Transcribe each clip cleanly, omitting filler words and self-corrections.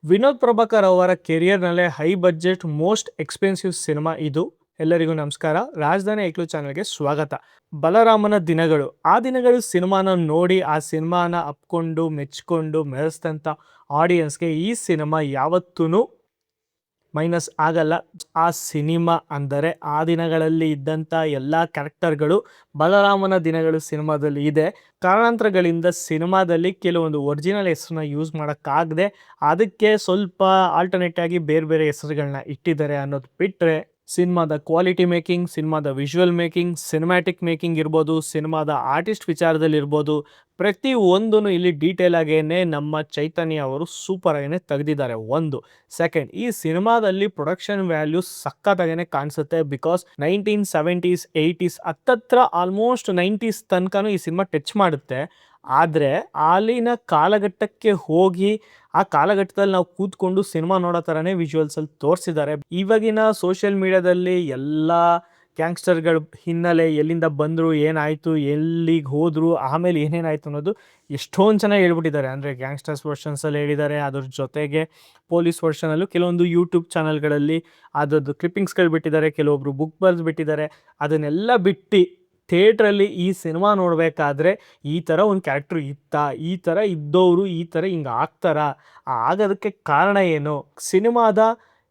ವಿನೋದ್ ಪ್ರಭಾಕರ್ ಅವರ ಕೆರಿಯರ್‌ನಲ್ಲೇ high budget most expensive cinema ಇದು. ಎಲ್ಲರಿಗೂ ನಮಸ್ಕಾರ. ರಾಜಧಾನಿ ಐಕ್ಳು ಚಾನಲ್‌ಗೆ ಸ್ವಾಗತ. ಬಲರಾಮನ ದಿನಗಳು. ಆ ದಿನಗಳು ಸಿನಿಮಾನ ನೋಡಿ ಆ ಸಿನಿಮಾನ ಅಪ್ಕೊಂಡು ಮೆಚ್ಕೊಂಡು ಮೆರೆಸಿದಂಥ ಆಡಿಯನ್ಸ್‌ಗೆ ಈ ಸಿನಿಮಾ ಯಾವತ್ತೂ ಮೈನಸ್ ಆಗಲ್ಲ. ಆ ಸಿನಿಮಾ ಅಂದರೆ ಆ ದಿನಗಳಲ್ಲಿ ಇದ್ದಂಥ ಎಲ್ಲ ಕ್ಯಾರೆಕ್ಟರ್ಗಳು ಬಲರಾಮನ ದಿನಗಳು ಸಿನಿಮಾದಲ್ಲಿ ಇದೆ. ಕಾರಣಾಂತರಗಳಿಂದ ಸಿನಿಮಾದಲ್ಲಿ ಕೆಲವೊಂದು ಒರಿಜಿನಲ್ ಹೆಸರನ್ನ ಯೂಸ್ ಮಾಡೋಕ್ಕಾಗದೆ ಅದಕ್ಕೆ ಸ್ವಲ್ಪ ಆಲ್ಟರ್ನೇಟ್ ಆಗಿ ಬೇರೆ ಬೇರೆ ಹೆಸರುಗಳನ್ನ ಇಟ್ಟಿದ್ದಾರೆ ಅನ್ನೋದು ಬಿಟ್ಟರೆ, ಸಿನಿಮಾದ ಕ್ವಾಲಿಟಿ ಮೇಕಿಂಗ್, ಸಿನಿಮಾದ ವಿಜುವಲ್ ಮೇಕಿಂಗ್, ಸಿನಿಮ್ಯಾಟಿಕ್ ಮೇಕಿಂಗ್ ಇರ್ಬೋದು, ಸಿನಿಮಾದ ಆರ್ಟಿಸ್ಟ್ ವಿಚಾರದಲ್ಲಿ ಇರ್ಬೋದು, ಪ್ರತಿ ಒಂದೂ ಇಲ್ಲಿ ಡೀಟೇಲ್ ಆಗೇನೆ ನಮ್ಮ ಚೈತನ್ಯ ಅವರು ಸೂಪರ್ ಆಗೇನೆ ತೆಗೆದಿದ್ದಾರೆ. ಒಂದು ಸೆಕೆಂಡ್, ಈ ಸಿನಿಮಾದಲ್ಲಿ ಪ್ರೊಡಕ್ಷನ್ ವ್ಯಾಲ್ಯೂ ಸಖತ್ತಾಗೇನೆ ಕಾಣಿಸುತ್ತೆ. ಬಿಕಾಸ್ 1970s 80s ಹತ್ತತ್ರ ಆಲ್ಮೋಸ್ಟ್ 90s ತನಕನೂ ಈ ಸಿನಿಮಾ ಟಚ್ ಮಾಡುತ್ತೆ. ಆದರೆ ಅಲ್ಲಿನ ಕಾಲಘಟ್ಟಕ್ಕೆ ಹೋಗಿ ಆ ಕಾಲಘಟ್ಟದಲ್ಲಿ ನಾವು ಕೂತ್ಕೊಂಡು ಸಿನಿಮಾ ನೋಡೋ ಥರನೇ ವಿಜುವಲ್ಸಲ್ಲಿ ತೋರಿಸಿದ್ದಾರೆ. ಇವಾಗಿನ ಸೋಷಿಯಲ್ ಮೀಡಿಯಾದಲ್ಲಿ ಎಲ್ಲ ಗ್ಯಾಂಗ್ಸ್ಟರ್ಗಳ ಹಿನ್ನೆಲೆ, ಎಲ್ಲಿಂದ ಬಂದರು, ಏನಾಯಿತು, ಎಲ್ಲಿಗೆ ಹೋದರು, ಆಮೇಲೆ ಏನೇನಾಯಿತು ಅನ್ನೋದು ಎಷ್ಟೊಂದು ಚೆನ್ನಾಗಿ ಹೇಳ್ಬಿಟ್ಟಿದ್ದಾರೆ. ಅಂದರೆ ಗ್ಯಾಂಗ್ಸ್ಟರ್ಸ್ ವರ್ಷನ್ಸಲ್ಲಿ ಹೇಳಿದ್ದಾರೆ, ಅದ್ರ ಜೊತೆಗೆ ಪೊಲೀಸ್ ವರ್ಷನಲ್ಲೂ ಕೆಲವೊಂದು ಯೂಟ್ಯೂಬ್ ಚಾನಲ್ಗಳಲ್ಲಿ ಅದ್ರದ್ದು ಕ್ಲಿಪ್ಪಿಂಗ್ಸ್ಗಳು ಬಿಟ್ಟಿದ್ದಾರೆ, ಕೆಲವೊಬ್ಬರು ಬುಕ್ ಬರೆದು ಬಿಟ್ಟಿದ್ದಾರೆ. ಅದನ್ನೆಲ್ಲ ಬಿಟ್ಟು ಥಿಯೇಟ್ರಲ್ಲಿ ಈ ಸಿನಿಮಾ ನೋಡಬೇಕಾದ್ರೆ ಈ ಥರ ಒಂದು ಕ್ಯಾರೆಕ್ಟ್ರು ಇತ್ತಾ, ಈ ಥರ ಇದ್ದವರು ಈ ಥರ ಹಿಂಗೆ ಆಗ್ತಾರಾ, ಆಗೋದಕ್ಕೆ ಕಾರಣ ಏನು, ಸಿನಿಮಾದ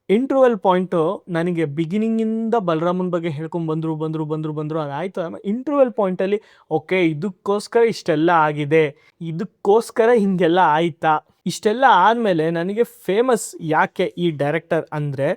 ಇಂಟ್ರವಲ್ ಪಾಯಿಂಟು ನನಗೆ ಬಿಗಿನಿಂಗಿಂದ ಬಲರಾಮನ ಬಗ್ಗೆ ಹೇಳ್ಕೊಂಡು ಬಂದರು ಅದಾಯಿತು. ಆಮೇಲೆ ಇಂಟ್ರವಲ್ ಪಾಯಿಂಟಲ್ಲಿ ಓಕೆ ಇದಕ್ಕೋಸ್ಕರ ಇಷ್ಟೆಲ್ಲ ಆಗಿದೆ, ಇದಕ್ಕೋಸ್ಕರ ಹಿಂಗೆಲ್ಲ ಆಯಿತಾ, ಇಷ್ಟೆಲ್ಲ ಆದಮೇಲೆ ನನಗೆ ಫೇಮಸ್ ಯಾಕೆ ಈ ಡೈರೆಕ್ಟರ್ ಅಂದರೆ,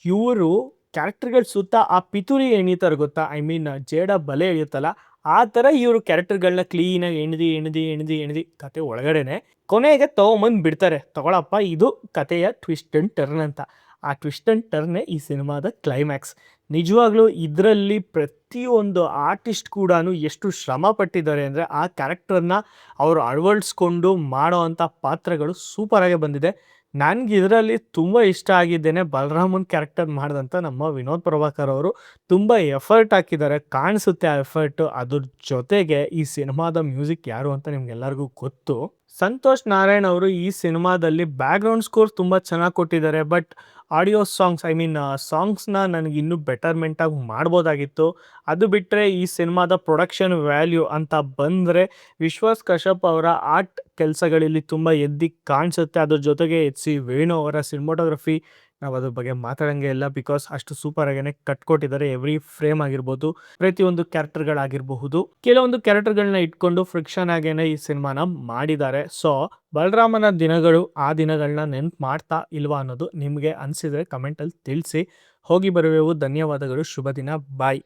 ಇವರು ಕ್ಯಾರೆಕ್ಟರ್ಗಳ ಸುತ್ತ ಆ ಪಿತೂರಿ ಎಣಿತಾರೆ ಗೊತ್ತಾ, ಐ ಮೀನ್ ಜೇಡ ಬಲೆ ಎಳೆಯುತ್ತಲ್ಲ, ಆ ಥರ ಇವರು ಕ್ಯಾರೆಕ್ಟರ್ಗಳನ್ನ ಕ್ಲೀನಾಗಿ ಎಣ್ದು ಕತೆ ಒಳಗಡೆನೆ ಕೊನೆಗೆ ತೊಗೊಂಬಂದು ಬಿಡ್ತಾರೆ. ತಗೊಳಪ್ಪ ಇದು ಕತೆಯ ಟ್ವಿಸ್ಟ್ ಆ್ಯಂಡ್ ಟರ್ನ್ ಅಂತ. ಆ ಟ್ವಿಸ್ಟ್ ಆ್ಯಂಡ್ ಟರ್ನೇ ಈ ಸಿನಿಮಾದ ಕ್ಲೈಮ್ಯಾಕ್ಸ್. ನಿಜವಾಗ್ಲೂ ಇದರಲ್ಲಿ ಪ್ರತಿಯೊಂದು ಆರ್ಟಿಸ್ಟ್ ಕೂಡ ಎಷ್ಟು ಶ್ರಮ ಪಟ್ಟಿದ್ದಾರೆ ಅಂದರೆ ಆ ಕ್ಯಾರೆಕ್ಟರ್ನ ಅವರು ಅಳವಡಿಸ್ಕೊಂಡು ಮಾಡೋ ಅಂಥ ಪಾತ್ರಗಳು ಸೂಪರಾಗಿ ಬಂದಿದೆ. ನನಗೆ ಇದರಲ್ಲಿ ತುಂಬ ಇಷ್ಟ ಆಗಿದ್ದೇನೆ ಬಲರಾಮನ್ ಕ್ಯಾರೆಕ್ಟರ್ ಮಾಡಿದಂಥ ನಮ್ಮ ವಿನೋದ್ ಪ್ರಭಾಕರ್ ಅವರು ತುಂಬ ಎಫರ್ಟ್ ಹಾಕಿದ್ದಾರೆ, ಕಾಣಿಸುತ್ತೆ ಆ ಎಫರ್ಟು. ಅದ್ರ ಜೊತೆಗೆ ಈ ಸಿನಿಮಾದ ಮ್ಯೂಸಿಕ್ ಯಾರು ಅಂತ ನಿಮ್ಗೆಲ್ಲರಿಗೂ ಗೊತ್ತು. ಸಂತೋಷ್ ನಾರಾಯಣ್ ಅವರು ಈ ಸಿನಿಮಾದಲ್ಲಿ ಬ್ಯಾಕ್ಗ್ರೌಂಡ್ ಸ್ಕೋರ್ ತುಂಬ ಚೆನ್ನಾಗಿ ಕೊಟ್ಟಿದ್ದಾರೆ. But audio songs, I mean ಸಾಂಗ್ಸ್ನ ನನಗೆ ಇನ್ನೂ ಬೆಟರ್ಮೆಂಟಾಗಿ ಮಾಡ್ಬೋದಾಗಿತ್ತು. ಅದು ಬಿಟ್ಟರೆ ಈ ಸಿನಿಮಾದ ಪ್ರೊಡಕ್ಷನ್ ವ್ಯಾಲ್ಯೂ ಅಂತ ಬಂದರೆ ವಿಶ್ವಾಸ್ ಕಶ್ಯಪ್ ಅವರ ಆರ್ಟ್ ಕೆಲಸಗಳಲ್ಲಿ ತುಂಬ ಎದ್ದು ಕಾಣಿಸುತ್ತೆ. ಅದ್ರ ಜೊತೆಗೆ HC ವೇಣು ಅವರ ಸಿನಿಮಾಟೋಗ್ರಫಿ ನಾವು ಅದ್ರ ಬಗ್ಗೆ ಮಾತಾಡೋಂಗೆ ಇಲ್ಲ. ಬಿಕಾಸ್ ಅಷ್ಟು ಸೂಪರ್ ಆಗೇನೆ ಕಟ್ಕೊಟ್ಟಿದ್ದಾರೆ. ಎವ್ರಿ ಫ್ರೇಮ್ ಆಗಿರ್ಬೋದು, ಪ್ರತಿಯೊಂದು ಕ್ಯಾರೆಕ್ಟರ್ಗಳಾಗಿರಬಹುದು, ಕೆಲವೊಂದು ಕ್ಯಾರೆಕ್ಟರ್ಗಳನ್ನ ಇಟ್ಕೊಂಡು ಫ್ರಿಕ್ಷನ್ ಆಗೇನೆ ಈ ಸಿನಿಮಾನ ಮಾಡಿದ್ದಾರೆ. ಸೊ ಬಲರಾಮನ ದಿನಗಳು ಆ ದಿನಗಳನ್ನ ನೆನ್ಪು ಮಾಡ್ತಾ ಇಲ್ವಾ ಅನ್ನೋದು ನಿಮಗೆ ಅನಿಸಿದರೆ ಕಮೆಂಟಲ್ಲಿ ತಿಳಿಸಿ. ಹೋಗಿ ಬರುವೆವು. ಧನ್ಯವಾದಗಳು. ಶುಭ ದಿನ. ಬಾಯ್.